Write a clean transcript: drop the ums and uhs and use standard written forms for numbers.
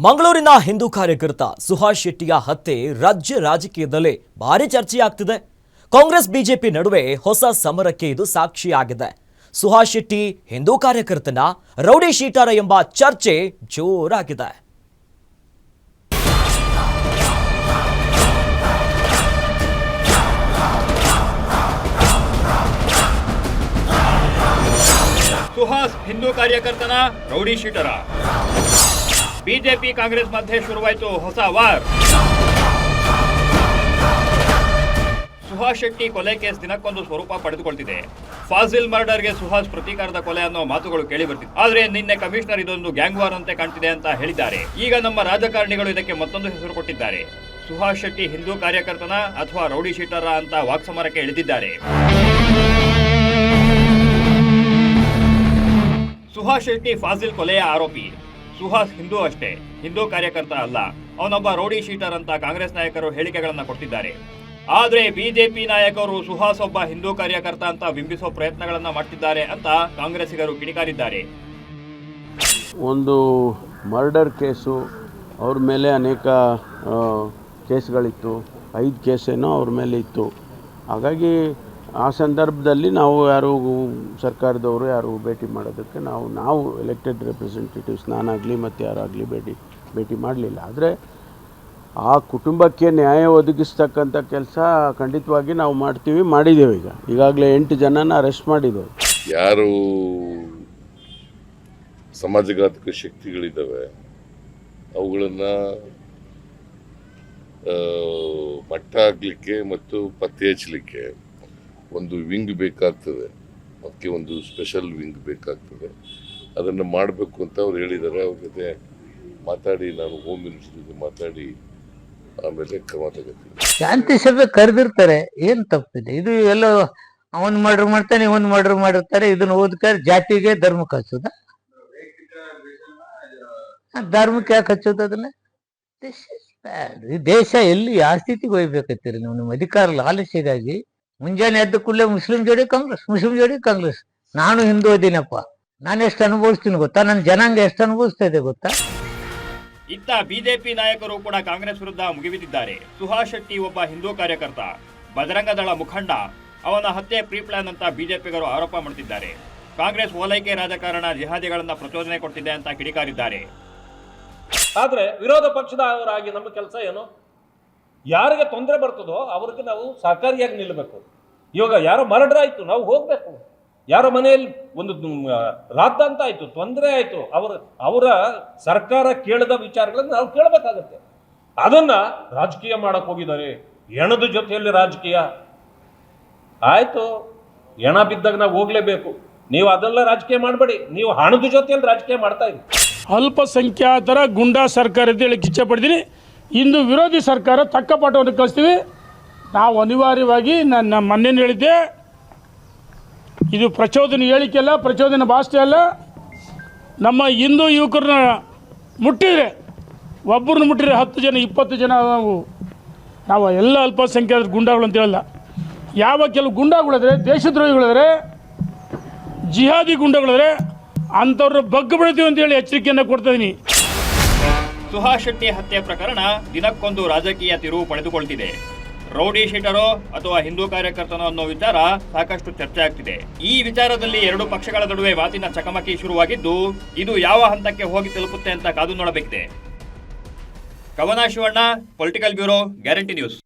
ಮಂಗಳೂರಿನ ಹಿಂದೂ ಕಾರ್ಯಕರ್ತ ಸುಹಾಸ್ ಶೆಟ್ಟಿಯ ಹತ್ಯೆ ರಾಜ್ಯ ರಾಜಕೀಯದಲ್ಲಿ ಭಾರಿ ಚರ್ಚೆಯಾಗ್ತಿದೆ. ಕಾಂಗ್ರೆಸ್ ಬಿಜೆಪಿ ನಡುವೆ ಹೊಸ ಸಮರಕ್ಕೆ ಇದು ಸಾಕ್ಷಿಯಾಗಿದೆ. ಸುಹಾಸ್ ಶೆಟ್ಟಿ ಹಿಂದೂ ಕಾರ್ಯಕರ್ತನ ರೌಡಿ ಶೀಟರ್ ಎಂಬ ಚರ್ಚೆ ಜೋರಾಗಿದೆ. ಸುಹಾಸ್ ಹಿಂದೂ ಕಾರ್ಯಕರ್ತನ ರೌಡಿ ಶೀಟರ. ಬಿಜೆಪಿ ಕಾಂಗ್ರೆಸ್ ಮಧ್ಯೆ ಶುರುವಾಯಿತು ಹೊಸ ವಾರ್. ಸುಹಾಸ್ ಶೆಟ್ಟಿ ಕೊಲೆ ಕೇಸ್ ದಿನಕ್ಕೊಂದು ಸ್ವರೂಪ ಪಡೆದುಕೊಳ್ತಿದೆ. ಫಾಜಿಲ್ ಮರ್ಡರ್ಗೆ ಸುಹಾಸ್ ಪ್ರತೀಕಾರದ ಕೊಲೆ ಅನ್ನೋ ಮಾತುಗಳು ಕೇಳಿ ಬರ್ತಿದೆ. ಆದ್ರೆ ನಿನ್ನೆ ಕಮಿಷನರ್ ಇದೊಂದು ಗ್ಯಾಂಗ್ ವಾರ್ ಅಂತೆ ಕಾಣ್ತಿದೆ ಅಂತ ಹೇಳಿದ್ದಾರೆ. ಈಗ ನಮ್ಮ ರಾಜಕಾರಣಿಗಳು ಇದಕ್ಕೆ ಮತ್ತೊಂದು ಹೆಸರು ಕೊಟ್ಟಿದ್ದಾರೆ. ಸುಹಾಸ್ ಶೆಟ್ಟಿ ಹಿಂದೂ ಕಾರ್ಯಕರ್ತನ ಅಥವಾ ರೌಡಿ ಶೀಟರ ಅಂತ ವಾಕ್ಸಮರಕ್ಕೆ ಇಳಿದಿದ್ದಾರೆ. ಸುಹಾಸ್ ಶೆಟ್ಟಿ ಫಾಜಿಲ್ ಕೊಲೆಯ ಆರೋಪಿ. ಸುಹಾಸ್ ಹಿಂದೂ ಅಷ್ಟೇ, ಹಿಂದೂ ಕಾರ್ಯಕರ್ತ ಅಲ್ಲ. ಅವನೊಬ್ಬ ರೌಡಿ ಶೀಟರ್ ಅಂತ ಕಾಂಗ್ರೆಸ್ ನಾಯಕರು ಹೇಳಿಕೆಗಳನ್ನ ಕೊಟ್ಟಿದ್ದಾರೆ. ಆದ್ರೆ ಬಿಜೆಪಿ ನಾಯಕರು ಸುಹಾಸ್ ಒಬ್ಬ ಹಿಂದೂ ಕಾರ್ಯಕರ್ತ ಅಂತ ಬಿಂಬಿಸೋ ಪ್ರಯತ್ನಗಳನ್ನ ಮಾಡ್ತಿದ್ದಾರೆ ಅಂತ ಕಾಂಗ್ರೆಸ್ಸಿಗರು ಕಿಡಿಕಾರಿದ್ದಾರೆ. ಒಂದು ಮರ್ಡರ್ ಕೇಸು, ಅವ್ರ ಮೇಲೆ ಅನೇಕ ಕೇಸ್ಗಳಿತ್ತು, 5 ಕೇಸೇನೋ ಅವ್ರ ಮೇಲೆ ಇತ್ತು. ಹಾಗಾಗಿ ಆ ಸಂದರ್ಭದಲ್ಲಿ ನಾವು ಯಾರು ಸರ್ಕಾರದವರು ಯಾರು ಭೇಟಿ ಮಾಡೋದಕ್ಕೆ ನಾವು ಎಲೆಕ್ಟೆಡ್ ರೆಪ್ರೆಸೆಂಟೇಟಿವ್ಸ್ ನಾನಾಗಲಿ ಮತ್ತು ಯಾರಾಗಲಿ ಭೇಟಿ ಮಾಡಲಿಲ್ಲ. ಆದರೆ ಆ ಕುಟುಂಬಕ್ಕೆ ನ್ಯಾಯ ಒದಗಿಸ್ತಕ್ಕಂಥ ಕೆಲಸ ಖಂಡಿತವಾಗಿ ನಾವು ಮಾಡಿದ್ದೇವೆ. ಈಗಾಗಲೇ 8 ಜನನ ಅರೆಸ್ಟ್ ಮಾಡಿದ್ದೇವೆ. ಯಾರು ಸಮಾಜಘಾತಕ ಶಕ್ತಿಗಳಿದ್ದಾವೆ ಅವುಗಳನ್ನು ಮಟ್ಟ ಹಾಕಲಿಕ್ಕೆ ಮತ್ತು ಪತ್ತೆ ಹಚ್ಚಲಿಕ್ಕೆ ಒಂದು ವಿಂಗ್ ಬೇಕಾಗ್ತದೆ, ಅದಕ್ಕೆ ಒಂದು ಸ್ಪೆಷಲ್ ವಿಂಗ್ ಬೇಕಾಗ್ತದೆ. ಅದನ್ನು ಮಾಡಬೇಕು ಅಂತ ಅವ್ರು ಹೇಳಿದ್ದಾರೆ. ಅವ್ರ ಜೊತೆ ಮಾತಾಡಿ, ನಾನು ಹೋಮ್ ಮಿನಿಸ್ಟರ್ ಜೊತೆ ಮಾತಾಡಿ ಆಮೇಲೆ ಕ್ರಮ ತಗೋತೀನಿ. ಶಾಂತಿ ಸಭೆ ಕರೆದಿರ್ತಾರೆ, ಏನು ತಪ್ಪಿದೆ? ಇದು ಎಲ್ಲ ಅವನ್ ಮರ್ಡರ್ ಮಾಡ್ತಾನೆ, ಇವನ್ ಮರ್ಡರ್ ಮಾಡಿರ್ತಾರೆ. ಇದನ್ನ ಓದ್ತಾರೆ, ಜಾತಿಗೆ ಧರ್ಮಕ್ಕೆ ಹಚ್ಚೋದ? ಧರ್ಮಕ್ಕೆ ಯಾಕೆ ಹಚ್ಚೋದು ಅದನ್ನ? ಈ ದೇಶ ಎಲ್ಲಿ ಯಾವ ಸ್ಥಿತಿಗೆ ಹೋಗ್ಬೇಕತ್ತೀರಿ ನೀವು? ನಿಮ್ಮ ಅಧಿಕಾರ ಲಾಲಸೆಗಾಗಿ ಮುಂಜಾನೆ ಎದ್ದ ಕೂಡಲೇ ಮುಸ್ಲಿಂ ಜೋಡಿ ಕಾಂಗ್ರೆಸ್. ನಾನು ಹಿಂದೂ ಅದೀನಪ್ಪ, ನಾನು ಎಷ್ಟು ಅನುಭವಿಸ್ತೀನಿ ಗೊತ್ತಾ? ನನ್ನ ಜನಾಂಗ ಎಷ್ಟು ಅನುಭವಿಸ್ತಾ ಇದೆ ಗೊತ್ತಾ? ಇತ್ತ ಬಿಜೆಪಿ ನಾಯಕರು ಕೂಡ ಕಾಂಗ್ರೆಸ್ ವಿರುದ್ಧ ಮುಗಿಬಿದ್ದಿದ್ದಾರೆ. ಸುಹಾಸ್ ಶೆಟ್ಟಿ ಒಬ್ಬ ಹಿಂದೂ ಕಾರ್ಯಕರ್ತ, ಬಜರಂಗ ದಳ ಮುಖಂಡ. ಅವನ ಹತ್ಯೆ ಪ್ರೀ ಪ್ಲಾನ್ ಅಂತ ಬಿಜೆಪಿಗರು ಆರೋಪ ಮಾಡುತ್ತಿದ್ದಾರೆ. ಕಾಂಗ್ರೆಸ್ ಓಲೈಕೆ ರಾಜಕಾರಣ ಜಿಹಾದಿಗಳನ್ನ ಪ್ರಚೋದನೆ ಕೊಡ್ತಿದೆ ಅಂತ ಕಿಡಿಕಾರಿದ್ದಾರೆ. ಆದ್ರೆ ವಿರೋಧ ಪಕ್ಷದವರಾಗಿ ನಮ್ಮ ಕೆಲಸ ಏನು? ಯಾರಿಗೆ ತೊಂದರೆ ಬರ್ತದೋ ಅವ್ರಿಗೆ ನಾವು ಸಹಕಾರಿಯಾಗಿ ನಿಲ್ಲಬೇಕು. ಇವಾಗ ಯಾರೋ ಮರ್ಡರ್ ಆಯ್ತು, ನಾವು ಹೋಗ್ಬೇಕು. ಯಾರೋ ಮನೆಯಲ್ಲಿ ಒಂದು ರಾದ್ಧಾಂತ ಆಯ್ತು, ತೊಂದರೆ ಆಯ್ತು, ಅವರ ಸರ್ಕಾರ ಕೇಳದ ವಿಚಾರಗಳನ್ನು ನಾವು ಕೇಳಬೇಕಾಗತ್ತೆ. ಅದನ್ನ ರಾಜಕೀಯ ಮಾಡಕ್ ಹೋಗಿದ್ದಾರೆ. ಹೆಣದ ಜೊತೆಯಲ್ಲಿ ರಾಜಕೀಯ ಆಯ್ತು, ಹೆಣ ಬಿದ್ದಾಗ ನಾವು ಹೋಗ್ಲೇಬೇಕು. ನೀವು ಅದೆಲ್ಲ ರಾಜಕೀಯ ಮಾಡಬೇಡಿ, ನೀವು ಹಣದ ಜೊತೆಯಲ್ಲಿ ರಾಜಕೀಯ ಮಾಡ್ತಾ ಇರಿ. ಅಲ್ಪಸಂಖ್ಯಾತರ ಗುಂಡಾ ಸರ್ಕಾರ ಅಂತ ಹೇಳಿ ಇಚ್ಛೆ ಪಡ್ತೀನಿ. ಇಂದು ವಿರೋಧಿ ಸರ್ಕಾರ ತಕ್ಕ ಪಾಠವನ್ನು ಕಲಿಸ್ತೀವಿ. ನಾವು ಅನಿವಾರ್ಯವಾಗಿ ನನ್ನ ಮೊನ್ನೆ ಹೇಳಿದ್ದೆ, ಇದು ಪ್ರಚೋದನೆ ಹೇಳಿಕೆ ಅಲ್ಲ, ಪ್ರಚೋದನೆ ಭಾಷೆ ಅಲ್ಲ. ನಮ್ಮ ಹಿಂದೂ ಯುವಕರನ್ನ ಮುಟ್ಟಿದರೆ, ಒಬ್ಬರನ್ನ ಮುಟ್ಟಿದ್ರೆ 10 ಜನ 20 ಜನ ನಾವು ಎಲ್ಲ ಅಲ್ಪಸಂಖ್ಯಾತರ ಗುಂಡಾಗಳು ಅಂತ ಹೇಳಲ್ಲ. ಯಾವ ಕೆಲವು ಗುಂಡಾಗಳಿದ್ರೆ, ದೇಶದ್ರೋಹಿಗಳಿದ್ರೆ, ಜಿಹಾದಿ ಗುಂಡಗಳಿದ್ರೆ ಅಂಥವ್ರನ್ನ ಬಗ್ಗು ಬಿಡ್ತೀವಿ ಅಂತೇಳಿ ಎಚ್ಚರಿಕೆಯನ್ನು ಕೊಡ್ತಾ ಇದ್ದೀನಿ. ಸುಹಾಸ್ ಶೆಟ್ಟಿ ಹತ್ಯೆ ಪ್ರಕರಣ ದಿನಕ್ಕೊಂದು ರಾಜಕೀಯ ತಿರುವು ಪಡೆದುಕೊಳ್ತಿದೆ. ರೌಡಿ ಶೀಟರೋ ಅಥವಾ ಹಿಂದೂ ಕಾರ್ಯಕರ್ತನೋ ಅನ್ನೋ ವಿಚಾರ ಸಾಕಷ್ಟು ಚರ್ಚೆ ಆಗ್ತಿದೆ. ಈ ವಿಚಾರದಲ್ಲಿ 2 ಪಕ್ಷಗಳ ನಡುವೆ ಮಾತಿನ ಚಕಮಕಿ ಶುರುವಾಗಿದ್ದು, ಇದು ಯಾವ ಹಂತಕ್ಕೆ ಹೋಗಿ ತಲುಪುತ್ತೆ ಅಂತ ಕಾದು ನೋಡಬೇಕಿದೆ. ಕವನ Shivanna, political bureau, guarantee news.